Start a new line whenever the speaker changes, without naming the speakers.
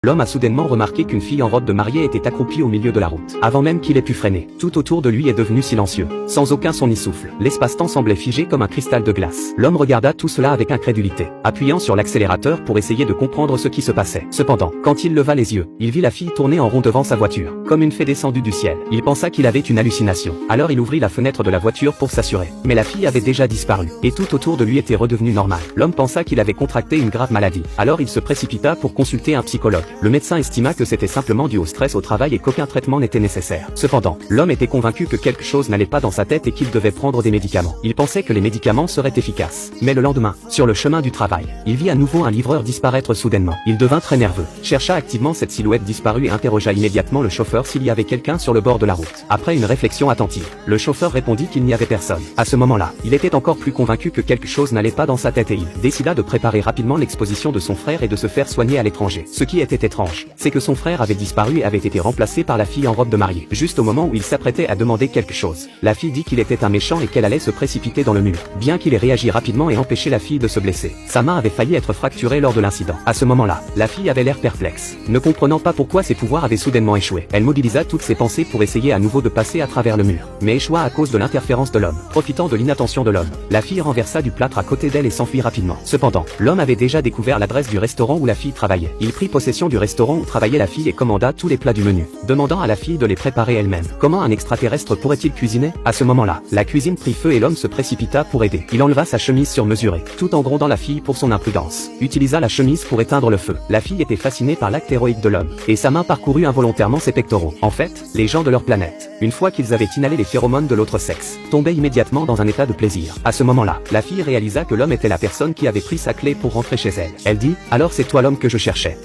L'homme a soudainement remarqué qu'une fille en robe de mariée était accroupie au milieu de la route. Avant même qu'il ait pu freiner, tout autour de lui est devenu silencieux, sans aucun son ni souffle. L'espace-temps semblait figé comme un cristal de glace. L'homme regarda tout cela avec incrédulité, appuyant sur l'accélérateur pour essayer de comprendre ce qui se passait. Cependant, quand il leva les yeux, il vit la fille tourner en rond devant sa voiture, comme une fée descendue du ciel. Il pensa qu'il avait une hallucination. Alors il ouvrit la fenêtre de la voiture pour s'assurer. Mais la fille avait déjà disparu, et tout autour de lui était redevenu normal. L'homme pensa qu'il avait contracté une grave maladie. Alors il se précipita pour consulter un psychologue. Le médecin estima que c'était simplement dû au stress au travail et qu'aucun traitement n'était nécessaire. Cependant, l'homme était convaincu que quelque chose n'allait pas dans sa tête et qu'il devait prendre des médicaments. Il pensait que les médicaments seraient efficaces. Mais le lendemain, sur le chemin du travail, il vit à nouveau un livreur disparaître soudainement. Il devint très nerveux, chercha activement cette silhouette disparue et interrogea immédiatement le chauffeur s'il y avait quelqu'un sur le bord de la route. Après une réflexion attentive, le chauffeur répondit qu'il n'y avait personne. À ce moment-là, il était encore plus convaincu que quelque chose n'allait pas dans sa tête et il décida de préparer rapidement l'exposition de son frère et de se faire soigner à l'étranger. Ce qui était étrange, c'est que son frère avait disparu et avait été remplacé par la fille en robe de mariée. Juste au moment où il s'apprêtait à demander quelque chose, la fille dit qu'il était un méchant et qu'elle allait se précipiter dans le mur. Bien qu'il ait réagi rapidement et empêché la fille de se blesser, sa main avait failli être fracturée lors de l'incident. À ce moment-là, la fille avait l'air perplexe, ne comprenant pas pourquoi ses pouvoirs avaient soudainement échoué. Elle mobilisa toutes ses pensées pour essayer à nouveau de passer à travers le mur, mais échoua à cause de l'interférence de l'homme. Profitant de l'inattention de l'homme, la fille renversa du plâtre à côté d'elle et s'enfuit rapidement. Cependant, l'homme avait déjà découvert l'adresse du restaurant où la fille travaillait. Il prit possession du restaurant où travaillait la fille et commanda tous les plats du menu, demandant à la fille de les préparer elle-même. Comment un extraterrestre pourrait-il cuisiner? À ce moment-là, la cuisine prit feu et l'homme se précipita pour aider. Il enleva sa chemise surmesurée, tout en grondant la fille pour son imprudence. Utilisa la chemise pour éteindre le feu. La fille était fascinée par l'acte héroïque de l'homme, et sa main parcourut involontairement ses pectoraux. En fait, les gens de leur planète, une fois qu'ils avaient inhalé les phéromones de l'autre sexe, tombaient immédiatement dans un état de plaisir. À ce moment-là, la fille réalisa que l'homme était la personne qui avait pris sa clé pour rentrer chez elle. Elle dit, alors c'est toi l'homme que je cherchais.